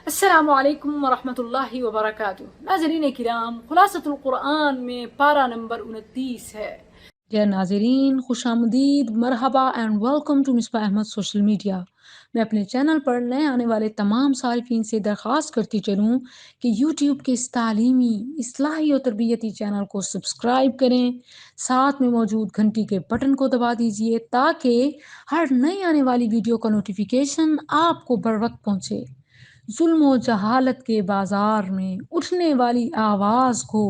السلام علیکم ورحمۃ اللہ وبرکاتہ۔ ناظرین کرام، خلاصۃ القرآن میں پارہ نمبر 29 ہے۔ ڈیئر ناظرین، خوش آمدید، مرحبا and welcome to Misbah Ahmed social media. میں اپنے چینل پر نئے آنے والے تمام صارفین سے درخواست کرتی چلوں کہ یوٹیوب کے اس تعلیمی، اصلاحی اور تربیتی چینل کو سبسکرائب کریں، ساتھ میں موجود گھنٹی کے بٹن کو دبا دیجئے تاکہ ہر نئی آنے والی ویڈیو کا نوٹیفیکیشن آپ کو بر وقت پہنچے۔ ظلم و جہالت کے بازار میں اٹھنے والی آواز کو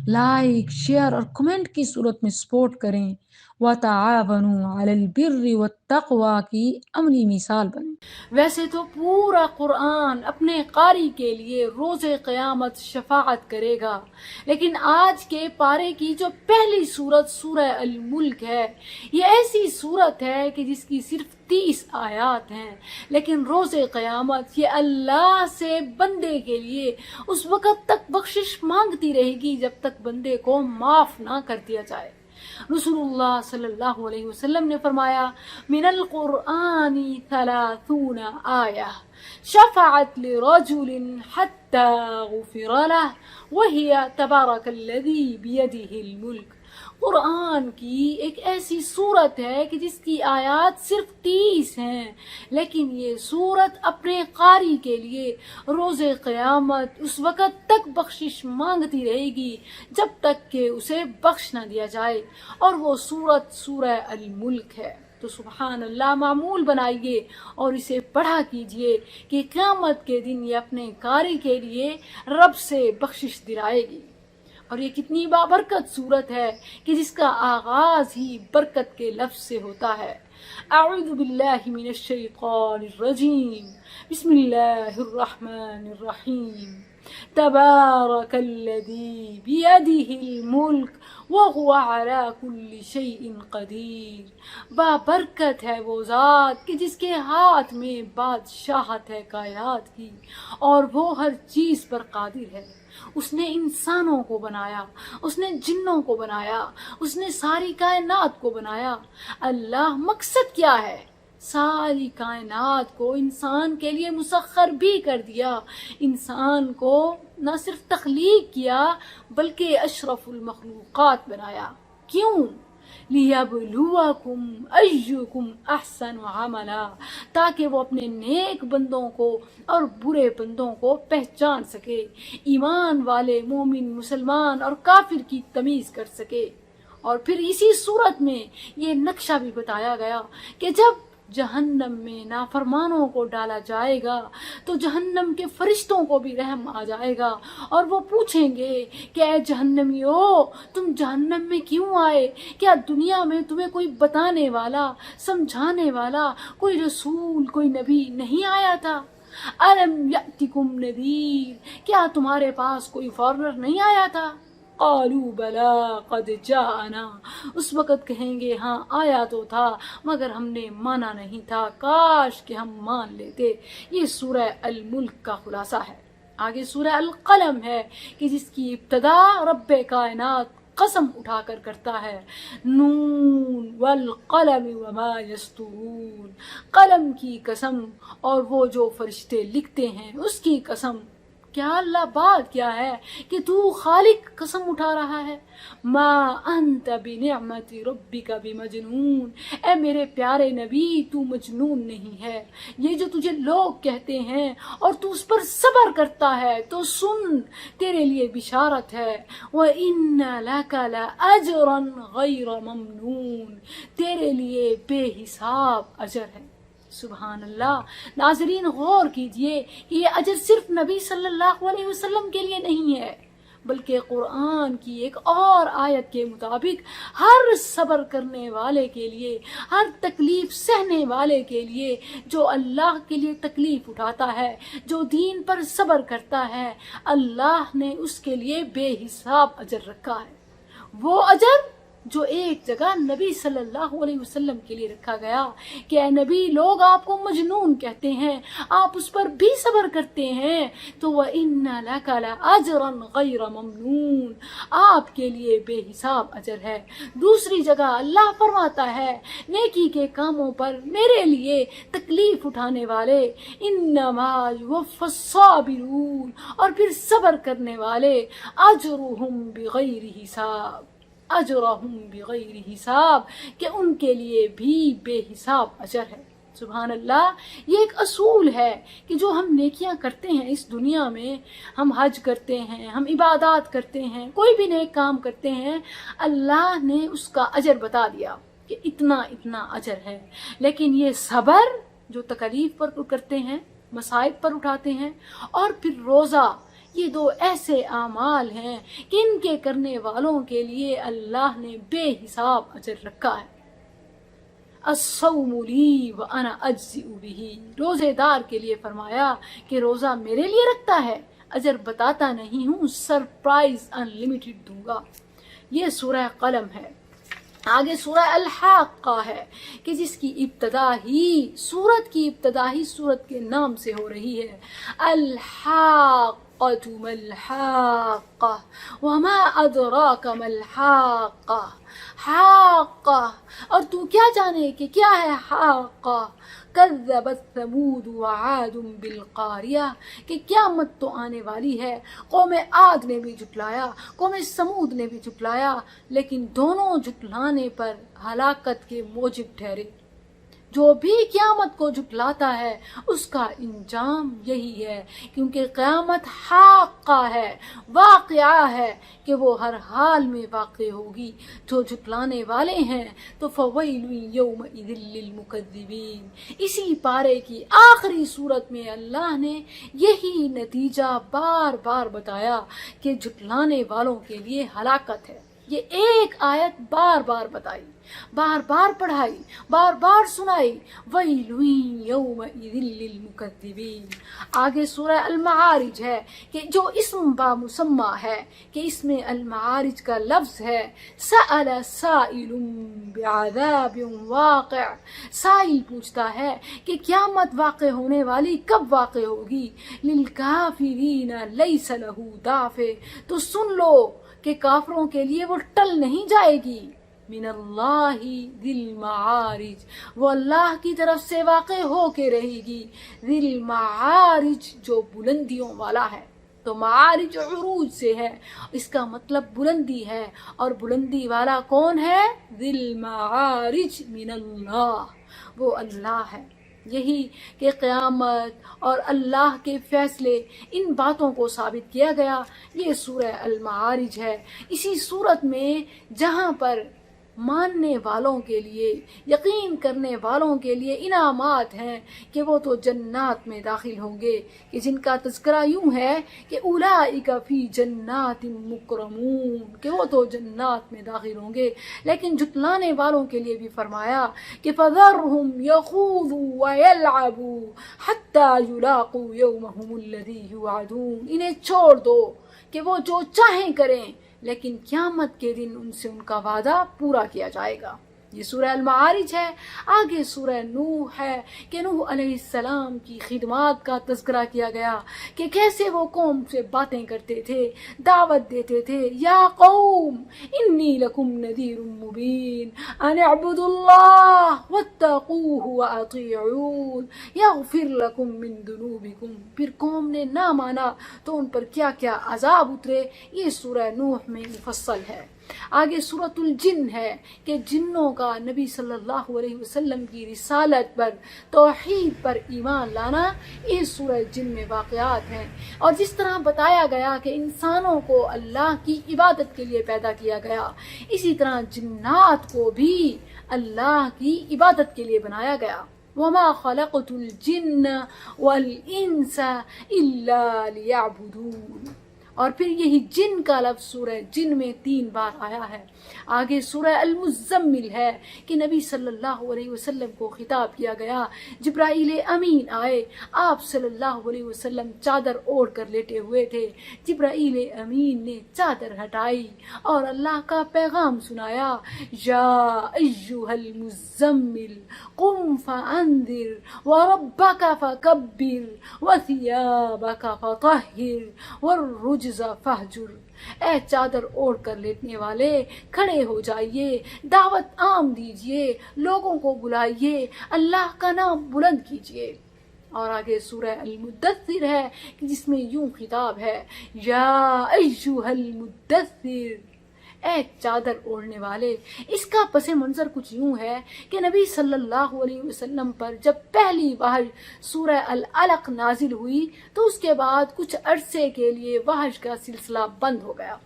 لائک، شیئر اور کمنٹ کی صورت میں سپورٹ کریں۔ وَتَعَاوَنُوا عَلَى الْبِرِّ وَالتَّقْوَى کی عملی مثال بنیں۔ ویسے تو پورا قرآن اپنے قاری کے لیے روز قیامت شفاعت کرے گا، لیکن آج کے پارے کی جو پہلی سورت سورہ الملک ہے، یہ ایسی سورت ہے کہ جس کی صرف 30 آیات ہیں، لیکن روز قیامت یہ اللہ سے بندے کے لیے اس وقت تک بخشش مانگتی رہے گی جب تک بندے کو معاف نہ کر دیا جائے۔ رسول اللہ صلی اللہ علیہ وسلم نے فرمایا، من القرآن 30 آیہ شفعت لرجل حتی غفر له وهي تبارک الذی بیدہ الملک۔ قرآن کی ایک ایسی صورت ہے کہ جس کی آیات صرف 30 ہیں، لیکن یہ صورت اپنے قاری کے لیے روز قیامت اس وقت تک بخشش مانگتی رہے گی جب تک کہ اسے بخش نہ دیا جائے، اور وہ صورت سورہ الملک ہے۔ تو سبحان اللہ، معمول بنائیے اور اسے پڑھا کیجئے کہ قیامت کے دن یہ اپنے قاری کے لیے رب سے بخشش دلائے گی۔ اور یہ کتنی بابرکت صورت ہے کہ جس کا آغاز ہی برکت کے لفظ سے ہوتا ہے۔ اعوذ باللہ من الشیطان الرجیم، بسم اللہ الرحمن الرحیم، تبارک الذی بیدہ الملک وہو علی کل شیء قدیر۔ بابرکت ہے وہ ذات کہ جس کے ہاتھ میں بادشاہت ہے کائنات کی، اور وہ ہر چیز پر قادر ہے۔ اس نے انسانوں کو بنایا، اس نے جنوں کو بنایا، اس نے ساری کائنات کو بنایا۔ اللہ مقصد کیا ہے؟ ساری کائنات کو انسان کے لیے مسخر بھی کر دیا۔ انسان کو نہ صرف تخلیق کیا بلکہ اشرف المخلوقات بنایا۔ کیوں؟ لِيَبْلُوَكُمْ أَيُّكُمْ أَحْسَنُ عَمَلًا، تاکہ وہ اپنے نیک بندوں کو اور برے بندوں کو پہچان سکے، ایمان والے مومن، مسلمان اور کافر کی تمیز کر سکے۔ اور پھر اسی صورت میں یہ نقشہ بھی بتایا گیا کہ جب جہنم میں نافرمانوں کو ڈالا جائے گا تو جہنم کے فرشتوں کو بھی رحم آ جائے گا، اور وہ پوچھیں گے کہ اے جہنمیو، تم جہنم میں کیوں آئے؟ کیا دنیا میں تمہیں کوئی بتانے والا، سمجھانے والا، کوئی رسول، کوئی نبی نہیں آیا تھا؟ الم یأتکم نذیر، کیا تمہارے پاس کوئی فارنر نہیں آیا تھا؟ قالوا بلا قد جاءنا، اس وقت کہیں گے ہاں آیا تو تھا مگر ہم نے مانا نہیں تھا، کاش کہ ہم مان لیتے۔ یہ سورہ الملک کا خلاصہ ہے۔ آگے سورہ القلم ہے کہ جس کی ابتدا رب کائنات قسم اٹھا کر کرتا ہے، نون والقلم وما یسطرون، قلم کی قسم اور وہ جو فرشتے لکھتے ہیں اس کی قسم۔ کیا اللہ بات کیا ہے کہ تو خالق قسم اٹھا رہا ہے؟ ما انت بنعمت ربک بمجنون، اے میرے پیارے نبی تو مجنون نہیں ہے۔ یہ جو تجھے لوگ کہتے ہیں اور تو اس پر صبر کرتا ہے تو سن، تیرے لیے بشارت ہے۔ وَإِنَّ لَكَ لَأَجْرًا غَيْرَ مَمْنُونٍ، تیرے لیے بے حساب اجر ہے۔ سبحان اللہ۔ ناظرین غور کیجئے کہ یہ اجر صرف نبی صلی اللہ علیہ وسلم کے لیے نہیں ہے، بلکہ قرآن کی ایک اور آیت کے مطابق ہر صبر کرنے والے کے لیے، ہر تکلیف سہنے والے کے لیے، جو اللہ کے لیے تکلیف اٹھاتا ہے، جو دین پر صبر کرتا ہے، اللہ نے اس کے لیے بے حساب اجر رکھا ہے۔ وہ اجر جو ایک جگہ نبی صلی اللہ علیہ وسلم کے لیے رکھا گیا کہ اے نبی لوگ آپ کو مجنون کہتے ہیں، آپ اس پر بھی صبر کرتے ہیں تو وَإِنَّ لَكَ لَأَجْرًا غَيْرَ مَمْنُونَ، آپ کے لیے بے حساب اجر ہے۔ دوسری جگہ اللہ فرماتا ہے نیکی کے کاموں پر میرے لیے تکلیف اٹھانے والے انما یوفی الصابرون، اور پھر صبر کرنے والے اجرہم بغیر حساب، اجرہم بغیر حساب، کہ ان کے لیے بھی بے حساب اجر ہے۔ سبحان اللہ، یہ ایک اصول ہے کہ جو ہم نیکیاں کرتے ہیں اس دنیا میں، ہم حج کرتے ہیں، ہم عبادات کرتے ہیں، کوئی بھی نیک کام کرتے ہیں، اللہ نے اس کا اجر بتا دیا کہ اتنا اتنا اجر ہے۔ لیکن یہ صبر جو تکلیف پر کرتے ہیں، مصائب پر اٹھاتے ہیں، اور پھر روزہ، یہ دو ایسے اعمال ہیں کہ ان کے کرنے والوں کے لیے اللہ نے بے حساب اجر رکھا ہے۔ الصوم لی وانا اجزئ بہ، روزے دار کے لیے فرمایا کہ روزہ میرے لیے رکھتا ہے، اجر بتاتا نہیں ہوں، سرپرائز انلمیٹڈ دوں گا۔ یہ سورہ قلم ہے۔ آگے سورہ الحاقہ ہے کہ جس کی ابتدا ہی سورت کے نام سے ہو رہی ہے، الحاقہ ما الحاقہ وما ادراک ما الحاقہ، حاقہ، اور تو کیا جانے کہ کیا ہے حاقہ، کذبت ثمود وعاد بالقاریہ، کہ قیامت تو آنے والی ہے، قوم عاد نے بھی جھٹلایا، قوم سمود نے بھی جھٹلایا، لیکن دونوں جھٹلانے پر ہلاکت کے موجب ٹھہرے۔ جو بھی قیامت کو جھٹلاتا ہے اس کا انجام یہی ہے، کیونکہ قیامت حاقہ ہے، واقعہ ہے کہ وہ ہر حال میں واقع ہوگی۔ جو جھٹلانے والے ہیں تو فویل یومئذ للمکذبین۔ اسی پارے کی آخری صورت میں اللہ نے یہی نتیجہ بار بار بتایا کہ جھٹلانے والوں کے لیے ہلاکت ہے۔ یہ ایک آیت بار بار بتائی، بار بار پڑھائی، بار بار سنائی، وَيْلٌ يَوْمَئِذٍ لِّلْمُكَذِّبِينَ۔ آگے سورہ المعارج ہے کہ جو اسم بامسمہ ہے کہ اس میں المعارج کا لفظ ہے، سَأَلَ سَائِلٌ بِعَذَابٍ واقع، سائل پوچھتا ہے کہ قیامت واقع ہونے والی کب واقع ہوگی، لِلْكَافِرِينَ لَيْسَ لَهُ دَافِعٌ، تو سن لو کہ کافروں کے لیے وہ ٹل نہیں جائے گی، من اللہ ذی المعارج، وہ اللہ کی طرف سے واقع ہو کے رہے گی، ذی المعارج، جو بلندیوں والا ہے۔ تو معارج عروج سے ہے، اس کا مطلب بلندی ہے، اور بلندی والا کون ہے؟ ذی المعارج من اللہ، وہ اللہ ہے۔ یہی کہ قیامت اور اللہ کے فیصلے، ان باتوں کو ثابت کیا گیا۔ یہ سورہ المعارج ہے۔ اسی صورت میں جہاں پر ماننے والوں کے لیے، یقین کرنے والوں کے لیے انعامات ہیں کہ وہ تو جنات میں داخل ہوں گے، کہ جن کا تذکرہ یوں ہے کہ اولئک فی جنات مکرمون، کہ وہ تو جنات میں داخل ہوں گے۔ لیکن جھٹلانے والوں کے لیے بھی فرمایا کہ فذرہم یخوضوا ویلعبوا حتی یلاقوا یومہم الذی یوعدون، انہیں چھوڑ دو کہ وہ جو چاہیں کریں، لیکن قیامت کے دن ان سے ان کا وعدہ پورا کیا جائے گا۔ یہ سورہ المعارج ہے۔ آگے سورہ نوح ہے کہ نوح علیہ السلام کی خدمات کا تذکرہ کیا گیا کہ کیسے وہ قوم سے باتیں کرتے تھے، دعوت دیتے تھے، یا قوم انی لکم نذیر مبین ان اعبدوا اللہ واتقوہ واطیعون یغفر لکم من ذنوبکم۔ پھر قوم نے نہ مانا تو ان پر کیا کیا عذاب اترے، یہ سورہ نوح میں مفصل ہے۔ آگے سورۃ الجن ہے کہ جنوں کا نبی صلی اللہ علیہ وسلم کی رسالت پر، توحید پر ایمان لانا، یہ سورہ جن میں واقعات ہیں۔ اور جس طرح بتایا گیا کہ انسانوں کو اللہ کی عبادت کے لیے پیدا کیا گیا، اسی طرح جنات کو بھی اللہ کی عبادت کے لیے بنایا گیا۔ وَمَا خَلَقْتُ الْجِنَّ وَالْإِنسَ إِلَّا لِيَعْبُدُونَ۔ اور پھر یہی جن کا لفظ سورہ جن میں 3 بار آیا ہے۔ آگے سورہ المزمل ہے کہ نبی صلی اللہ علیہ وسلم کو خطاب کیا گیا، جبرائیل امین آئے، آپ صلی اللہ علیہ وسلم چادر اوڑھ کر لیٹے ہوئے تھے، جبرائیل امین نے چادر ہٹائی اور اللہ کا پیغام سنایا، یا ایھا المزمل قم فانذر وربک فکبر وثیابک فطہر والرجز فہجر۔ اے چادر اوڑھ کر لیٹنے والے، کھڑے ہو جائیے، دعوت عام دیجئے، لوگوں کو بلائیے، اللہ کا نام بلند کیجئے۔ اور آگے سورہ المدثر ہے جس میں یوں خطاب ہے، یا ایھا المدثر، اے چادر اوڑھنے والے۔ اس کا پس منظر کچھ یوں ہے کہ نبی صلی اللہ علیہ وسلم پر جب پہلی وحی سورہ العلق نازل ہوئی تو اس کے بعد کچھ عرصے کے لیے وحی کا سلسلہ بند ہو گیا۔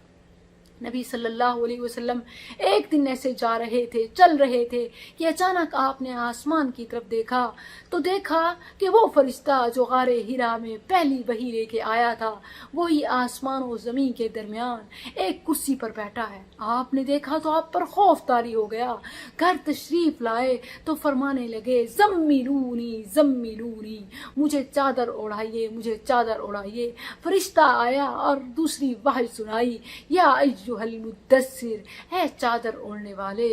نبی صلی اللہ علیہ وسلم ایک دن ایسے جا رہے تھے، چل رہے تھے کہ اچانک آپ نے آسمان کی طرف دیکھا تو دیکھا کہ وہ فرشتہ جو غار ہرا میں پہلی وحی لے کے آیا تھا وہی آسمان و زمین کے درمیان ایک کرسی پر بیٹھا ہے۔ آپ نے دیکھا تو آپ پر خوف طاری ہو گیا، گھر تشریف لائے تو فرمانے لگے، زملونی زملونی، مجھے چادر اوڑھائیے، مجھے چادر اوڑھائیے۔ فرشتہ آیا اور دوسری وحی سنائی، یا ایھا المدثر، اے چادر اوڑھنے والے،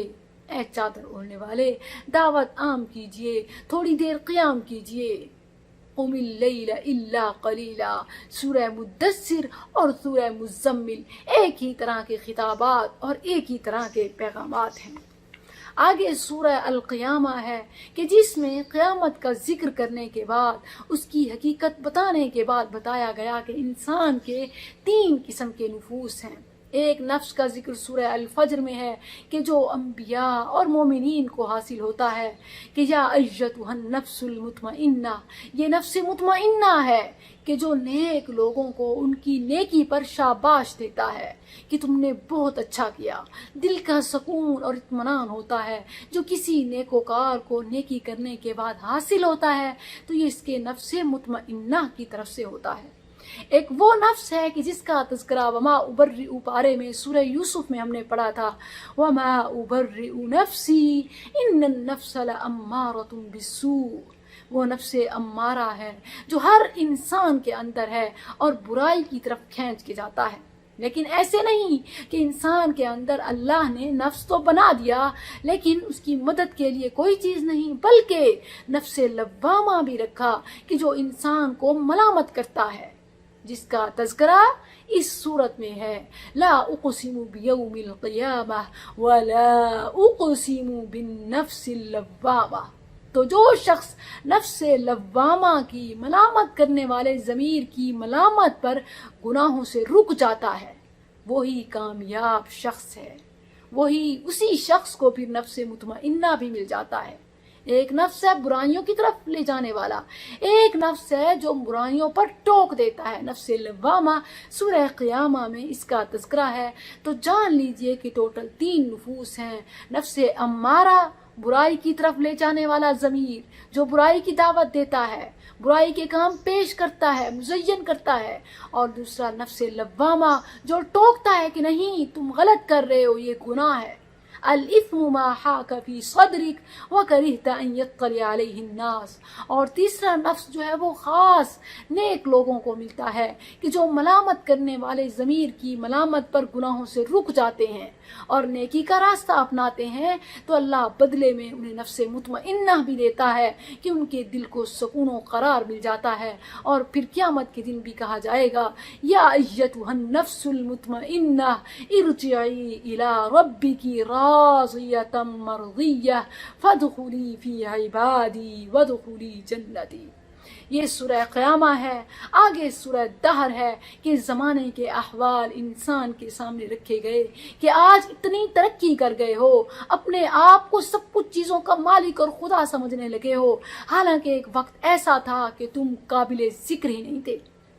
اے چادر اوڑھنے والے، دعوت عام کیجئے، تھوڑی دیر قیام کیجئے۔ قم اللیل الا قلیلا، سورہ مدثر اور سورہ مزمل ایک ہی طرح کے خطابات اور ایک ہی طرح کے پیغامات ہیں۔ آگے سورہ القیامہ ہے کہ جس میں قیامت کا ذکر کرنے کے بعد اس کی حقیقت بتانے کے بعد بتایا گیا کہ انسان کے 3 قسم کے نفوس ہیں۔ ایک نفس کا ذکر سورہ الفجر میں ہے کہ جو انبیاء اور مومنین کو حاصل ہوتا ہے کہ یا ایھا النفس المطمئنہ، یہ نفس مطمئنہ ہے کہ جو نیک لوگوں کو ان کی نیکی پر شاباش دیتا ہے کہ تم نے بہت اچھا کیا۔ دل کا سکون اور اطمینان ہوتا ہے جو کسی نیکوکار کو نیکی کرنے کے بعد حاصل ہوتا ہے تو یہ اس کے نفس مطمئنہ کی طرف سے ہوتا ہے۔ ایک وہ نفس ہے کہ جس کا تذکرہ وما ابرئ پارے میں سورہ یوسف میں ہم نے پڑھا تھا، وما ابرئ نفسی ان النفس لامارۃ بالسوء، وہ نفس امارہ ہے جو ہر انسان کے اندر ہے اور برائی کی طرف کھینچ کے جاتا ہے۔ لیکن ایسے نہیں کہ انسان کے اندر اللہ نے نفس تو بنا دیا لیکن اس کی مدد کے لیے کوئی چیز نہیں، بلکہ نفس لوامہ بھی رکھا کہ جو انسان کو ملامت کرتا ہے، جس کا تذکرہ اس صورت میں ہے، لا اقسم بیوم القیامہ ولا اقسم بالنفس اللوامہ۔ تو جو شخص نفس لوامہ کی ملامت کرنے والے ضمیر کی ملامت پر گناہوں سے رک جاتا ہے وہی کامیاب شخص ہے، وہی اسی شخص کو پھر نفس مطمئنہ بھی مل جاتا ہے۔ ایک نفس ہے برائیوں کی طرف لے جانے والا، ایک نفس ہے جو برائیوں پر ٹوک دیتا ہے، نفس لوامہ۔ سورہ قیامہ میں اس کا تذکرہ ہے تو جان لیجئے کہ ٹوٹل 3 نفوس ہیں، نفس امارہ، برائی کی طرف لے جانے والا ضمیر جو برائی کی دعوت دیتا ہے، برائی کے کام پیش کرتا ہے، مزین کرتا ہے، اور دوسرا نفس لوامہ جو ٹوکتا ہے کہ نہیں تم غلط کر رہے ہو، یہ گناہ ہے۔ الاثم ما حاک فی صدرک وکرہت ان یطلع علیہ الناس۔ اور تیسرا نفس جو ہے وہ خاص نیک لوگوں کو ملتا ہے کہ جو ملامت کرنے والے ضمیر کی ملامت پر گناہوں سے رک جاتے ہیں اور نیکی کا راستہ اپناتے ہیں تو اللہ بدلے میں انہیں نفس مطمئنہ بھی دیتا ہے کہ ان کے دل کو سکون و قرار مل جاتا ہے، اور پھر قیامت کے دن بھی کہا جائے گا، یا ایھا النفس المطمئنہ ارجعی الی ربک راضیۃ مرضیہ فادخلی فی عبادی وادخلی جنتی۔ یہ سورہ قیامہ ہے۔ آگے سورہ دہر ہے کہ زمانے کے احوال انسان کے سامنے رکھے گئے کہ آج اتنی ترقی کر گئے ہو، اپنے آپ کو سب کچھ چیزوں کا مالک اور خدا سمجھنے لگے ہو، حالانکہ ایک وقت ایسا تھا کہ تم قابل ذکر ہی نہیں تھے۔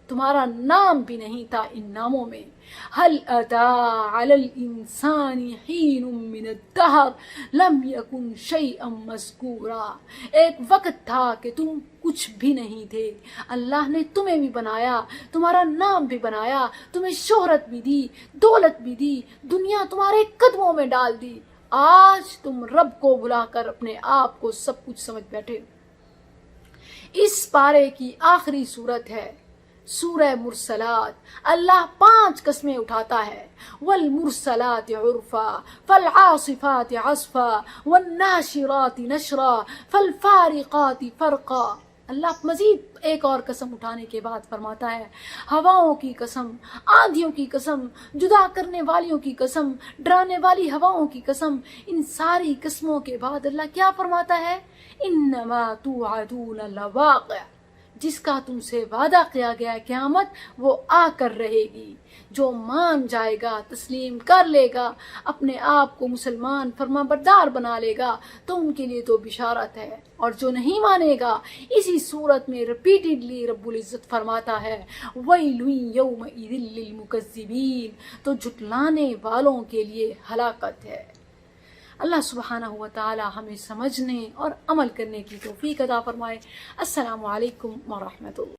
تمہارا نام بھی نہیں تھا ان ناموں میں. هل أتى على الإنسان حين من الدهر لم يكن شيئا مذكورا. ایک وقت تھا کہ تم کچھ بھی نہیں تھے، اللہ نے تمہیں بھی بنایا، تمہارا نام بھی بنایا، تمہیں شہرت بھی دی، دولت بھی دی، دنیا تمہارے قدموں میں ڈال دی. آج تم رب کو بلا کر اپنے آپ کو سب کچھ سمجھ بیٹھے. اس پارے کی آخری صورت ہے سورہ مرسلات. اللہ 5 قسمیں اٹھاتا ہے. والمرسلات عرفا فالعاصفات عصفا والناشرات نشرا فالفارقات فرقا. اللہ مزید ایک اور قسم اٹھانے کے بعد فرماتا ہے ہواؤں کی قسم، آندھیوں کی قسم، جدا کرنے والیوں کی قسم، ڈرانے والی ہواؤں کی قسم. ان ساری قسموں کے بعد اللہ کیا فرماتا ہے؟ انما توعدون لواقع. جس کا تم سے وعدہ کیا گیا ہے قیامت وہ آ کر رہے گی. جو مان جائے گا، تسلیم کر لے گا، اپنے آپ کو مسلمان فرما بردار بنا لے گا تو ان کے لیے تو بشارت ہے. اور جو نہیں مانے گا، اسی صورت میں ریپیٹڈلی رب العزت فرماتا ہے وَيْلٌ يَوْمَئِذٍ لِّلْمُكَذِّبِينَ. تو جھٹلانے والوں کے لیے ہلاکت ہے. اللہ سبحانہ و تعالی ہمیں سمجھنے اور عمل کرنے کی توفیق عطا فرمائے. السلام علیکم ورحمۃ اللہ.